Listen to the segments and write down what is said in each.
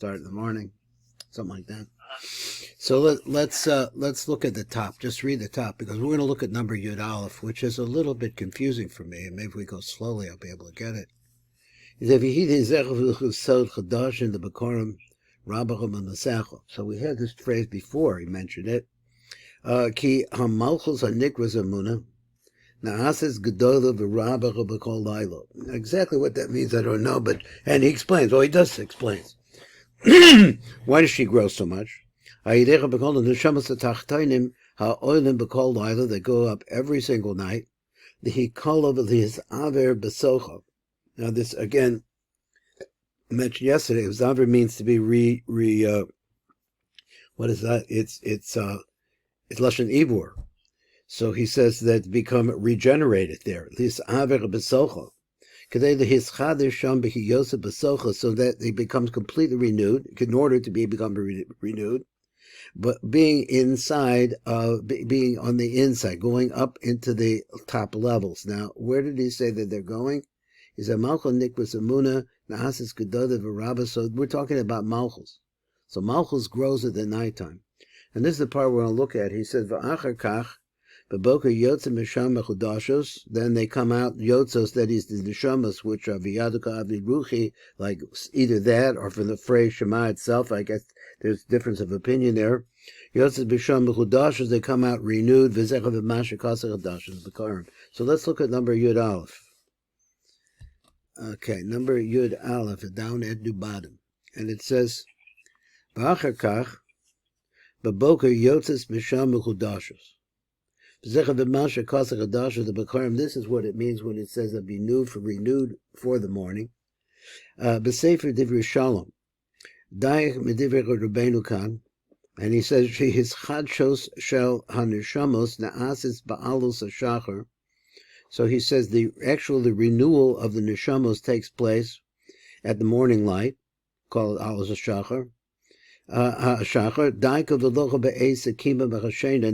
start in the morning, something like that. So let's look at the top. Just read the top because we're going to look at number Yud Aleph, which is a little bit confusing for me. And maybe if we go slowly, I'll be able to get it. So we had this phrase before. He mentioned it. Ki hamalchus hanikras amuna. Exactly what that means, I don't know, and he explains. Well, he does explain. Why does she grow so much? They go up every single night. Now, this again mentioned yesterday. Zaver means to be what is that? It's lashon ibur. So he says that become regenerated there. So that they become completely renewed, in order to become renewed, but being inside, being on the inside, going up into the top levels. Now, where did he say that they're going? He said, Malchus Nikwas Amuna, Nahasis Gedoda V'Rabba. So we're talking about Malchus. So Malchus grows at the nighttime. And this is the part we're going to look at. He says, V'achar kach, B'boker Yotzim Misham Mechudashos. Then they come out, Yotzos, that is the Neshamas, which are V'yaduka Avni Ruchi, like either that or from the phrase Shema itself. I guess there's difference of opinion there. Yotzim Misham Mechudashos, they come out renewed. V'zecha V'masha Kasach Hadashos B'karim. So let's look at number Yud Aleph. Okay, number Yud Aleph, down at Dubadim. And it says, V'achar kach, B'boker Yotzis Misham Mechudashos. This is what it means when it says that be renewed for the morning. B'sefer divrei shalom, daich medivre Rabbeinu kan, and he says his chadshos shel haneshamos naasis ba'alus hashachar. So he says the renewal of the neshamos takes place at the morning light, called alus hashachar. Shachar,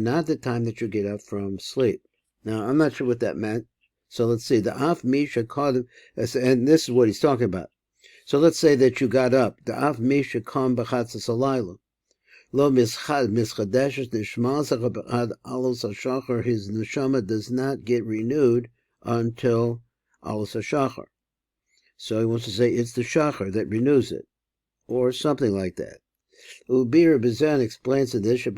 not the time that you get up from sleep. Now, I'm not sure what that meant. So let's see. The af misha kadim, and this is what he's talking about. So let's say that you got up. The af misha kam b'chatzas alayla. Lo mischadeshes nishmasach b'ad alos hashachar. His neshama does not get renewed until alos hashachar. So he wants to say it's the shachar that renews it, or something like that. Ubir Bizan explains in this, when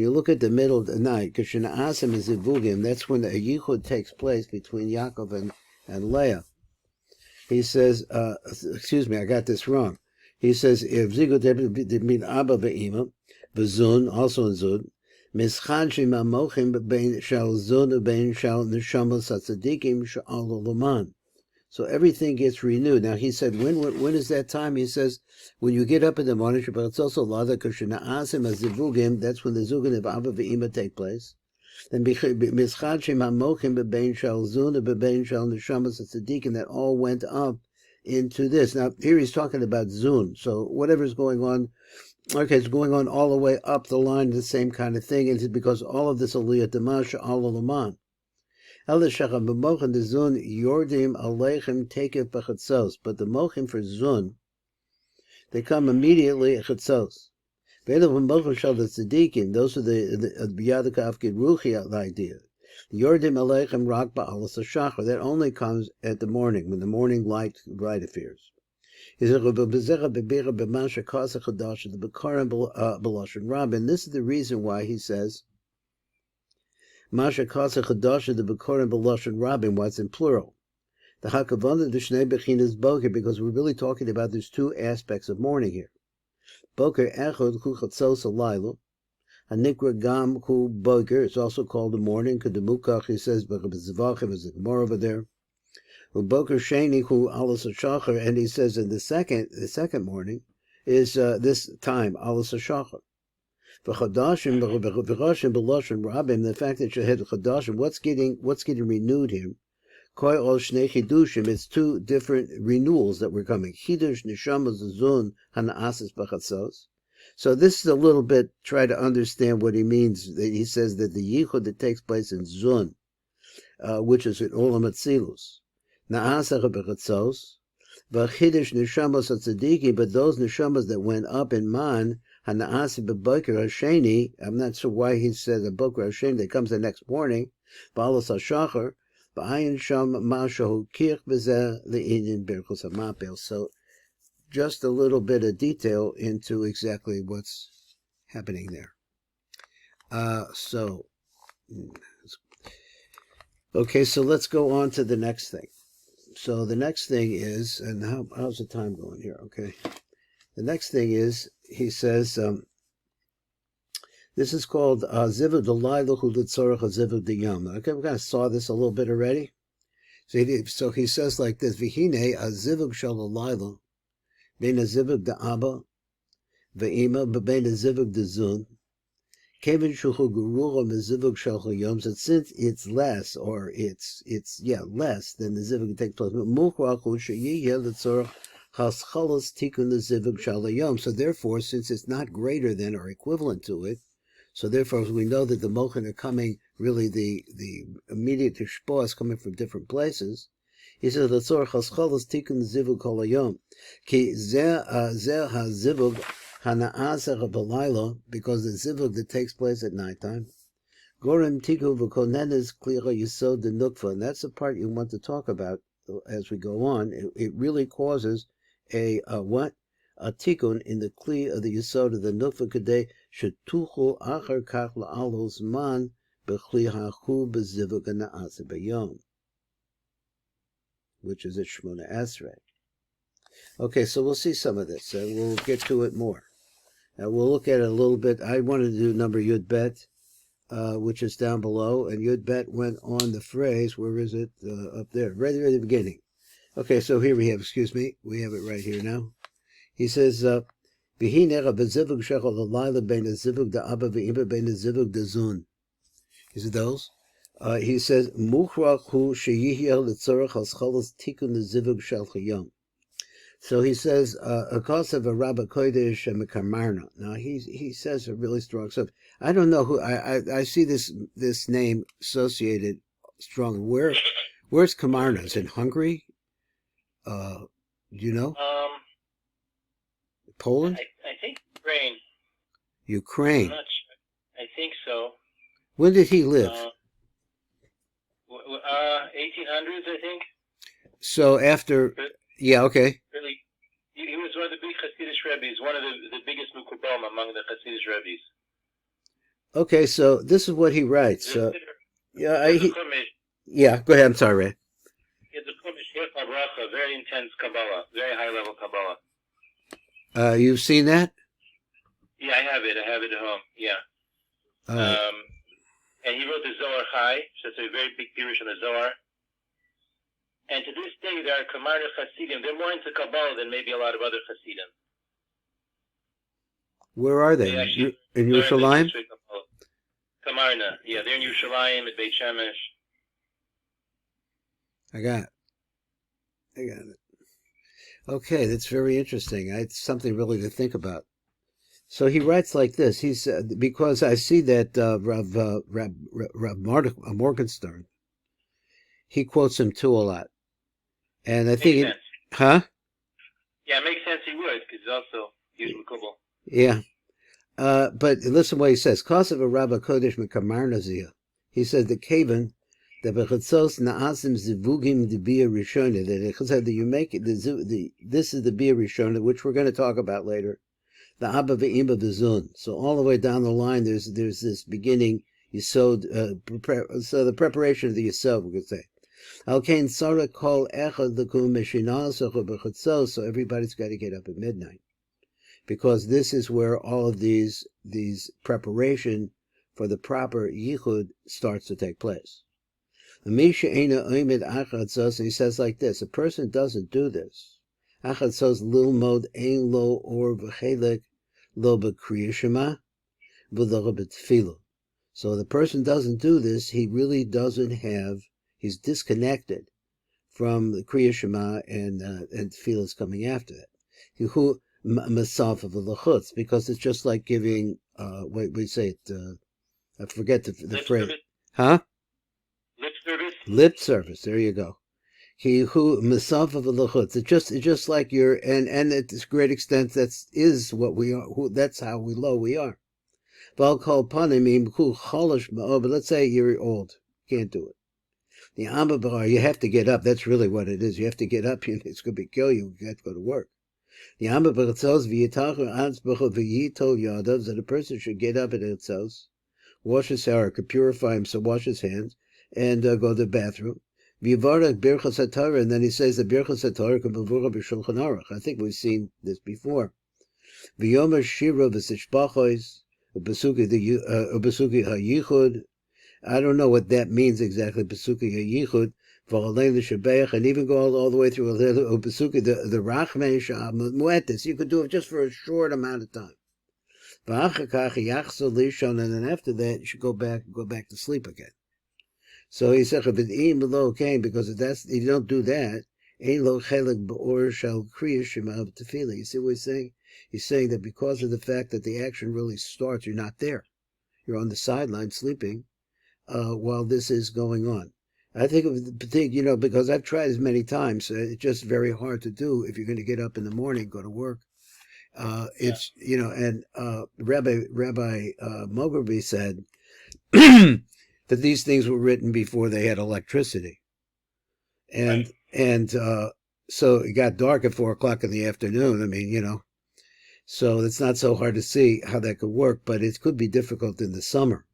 you look at the middle of the night, that's when the YICHUD takes place between Yaakov and Leah. He says, excuse me, I got this wrong. He says, if Zigut mean Abba ve'ima, Bezun, also in Zud, Mischanshim amochim bein shal Zun bein shal neshamos hatzadikim shal olaman. So everything gets renewed. Now he said, when is that time? He says, when you get up in the morning, but it's also lada kashna'asim azivugim. That's when the zugin of Abba ve'ima take place. Then mischadshim hamochim bebein shal zun bebein shal neshamas tzadikim, that all went up into this. Now here he's talking about zun. So whatever's going on, okay, it's going on all the way up the line, the same kind of thing. And it's because all of this aliyah demasha al olaman. But the mochim for zun, they come immediately at chetzos. Those are the biyadaka afgid ruchi idea. Yordim aleichem rak ba'alas hashachar, that only comes at the morning, when the morning light appears. And this is the reason why he says Masha Kasa Chadasha the Bekorim B'Lashon Rabin, why it's in plural. The Hakavanot the Shnei Bechinas Boker, because we're really talking about there's two aspects of morning here. Boker Echad Hu Chatzos Alaylo, Hanikra Gam Hu Boker, it's also called the morning. Kedemukach, he says, B'Zvachim is the Gemara over there. Hu Boker Sheni Hu Alas HaShachar, and he says in the second morning is this time Alas HaShachar. The fact that you had Chadashim, what's getting renewed here? It's two different renewals that were coming. Chidush Neshamas Zun Hanaasis B'Chatzos. So this is a little bit, try to understand what he means. He says that the yichud that takes place in Zun, which is in Olam Atzilus, Naasach B'Chatzos, V'chidish neshamas hatzadiki, but those neshamas that went up in man, hanaasi b'boker hasheni, I'm not sure why he says a boker hasheni, that comes the next morning, ba'alos hashachar, ba'ayin sham mashahu kirch b'zeh le'inyin birchos hamapel. So just a little bit of detail into exactly what's happening there. Okay, so let's go on to the next thing. So the next thing is, and how's the time going here? Okay. The next thing is, he says, this is called Zivug Delilah Hu Litzorach Zivug Diyam. Okay, we kind of saw this a little bit already. So he says like this, Vihine Zivug Shal Delilah, Bein Zivug de Abba, Ve'ima, Bein Zivug de Zun, Kevin Shuchu Gurura Mezivug Shal Yom, that since it's less, or it's less than the Zivug takes place, Mukrach Hu Sheyiyeh Litzorach Haschalas Tikun the Zivug Shal Yom. So therefore, since it's not greater than or equivalent to it, so therefore we know that the Mochin are coming, really the immediate Tishpah is coming from different places. He says, Litzorach Haschalas Tikun the Zivug Kol Yom. Ki Zeh HaZivug Hana'asach B'Layla, because the zivug that takes place at nighttime. Gorem tiku v'konenes klira yisod the nukva, and that's the part you want to talk about as we go on. It really causes a what? A tikun in the kli of the yisod of the nukva kadei shetuchu achar kach la'alos man b'kli hachu b'zivug hana'asach b'yom, which is at Shmona Esrei. Okay, so we'll see some of this. We'll get to it more. We'll look at it a little bit. I wanted to do number Yud Bet, which is down below, and Yud Bet went on the phrase, where is it? Up there, right at the beginning. Okay, so here we have it right here now. He says, V'hinera b'zivug shechol halayla bein hazivug da'aba v'imba bein hazivug da'zun. Is it those? He says, Muchrach hu sheyihya l'tzorach haschalas tikun l'zivug shel chayom. So he says, a cause of a Rabbi Kodesh and a kamarner. Now he says a really strong stuff. I don't know who I see this name associated strongly. Where's kamarner? Is it Hungary? Do you know? Poland? I think Ukraine. Ukraine. I'm not sure. I think so. When did he live? 1800s, I think. So after. Yeah, okay. Really, he was one of the big Hasidic Rabbis, one of the biggest Mukubam among the Hasidic Rabbis. Okay, so this is what he writes. Go ahead. I'm sorry, Ray. It's a Chumash, very intense Kabbalah, very high level Kabbalah. You've seen that? Yeah, I have it at home. Yeah. And he wrote the Zohar Chai, so it's a very big Pirush on the Zohar. And to this day, there are kamarner Hasidim. They're more into Kabbalah than maybe a lot of other Hasidim. Where are they? In Yerushalayim? Kamarner. Yeah, they're in Yerushalayim at Beit Shemesh. I got it. Okay, that's very interesting. It's something really to think about. So he writes like this. He said, because I see that Rav Morgenstern, he quotes him too a lot. And I think sense. Huh? Yeah, it makes sense he would, because he was Makubal. Yeah. But listen what he says. Cause of a Rabbi Kodesh Mekamarnazia. He said the Kavan, the Bechatzos Na'asim Zivugim the Bia Rishona, that you make it, this is the Bia Rishona, which we're going to talk about later. The Abba Ve'imba V'zun. So all the way down the line, there's this beginning, Yisod, so the preparation of the Yisod, we could say. So everybody's got to get up at midnight, because this is where all of these preparation for the proper yichud starts to take place. And he says like this: a person doesn't do this. So the person doesn't do this, he really doesn't have. He's disconnected from the Kriya Shema and Tefillah coming after that. Because it's just like giving, we say it, I forget the phrase. Service. Huh? Lip service. Lip service, there you go. He who misafa v'lachutz. It's just like you're, and at this great extent, is what we are. That's how low we are. But let's say you're old, can't do it. The Ambabar, you have to get up. That's really what it is. You have to get up. It's going to kill you. You have to go to work. The Ambabar tells that a person should get up at itself, wash his hair, could purify himself, wash his hands, and go to the bathroom. And then he says the Birchas HaTorah can be b'Shulchan Aruch. I think we've seen this before. V'yomer shira v'sishbachos u'besuki HaYICHUD. I don't know what that means exactly. Besuki HaYICHUD v'alein l'shabeach, and even go all the way through Besuki the Rachmei Muetis. You could do it just for a short amount of time. And then after that, you should go back to sleep again. So he said, because if you don't do that, you see what he's saying? He's saying that because of the fact that the action really starts, you're not there. You're on the sideline sleeping while this is going on. I think because I've tried as many times, it's just very hard to do if you're going to get up in the morning, go to work. It's, and Rabbi Mograbi said that these things were written before they had electricity. And so it got dark at 4:00 in the afternoon. I mean, so it's not so hard to see how that could work, but it could be difficult in the summer.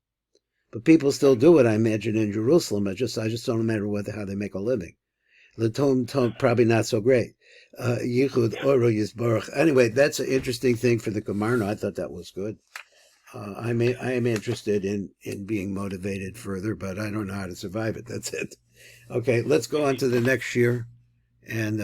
But people still do it, I imagine, in Jerusalem. I just don't remember how they make a living. The tone probably not so great. Yichud Oro Yisbarach. Anyway, that's an interesting thing for the kamarner. I thought that was good. I am interested in being motivated further, but I don't know how to survive it. That's it. Okay, let's go on to the next year. And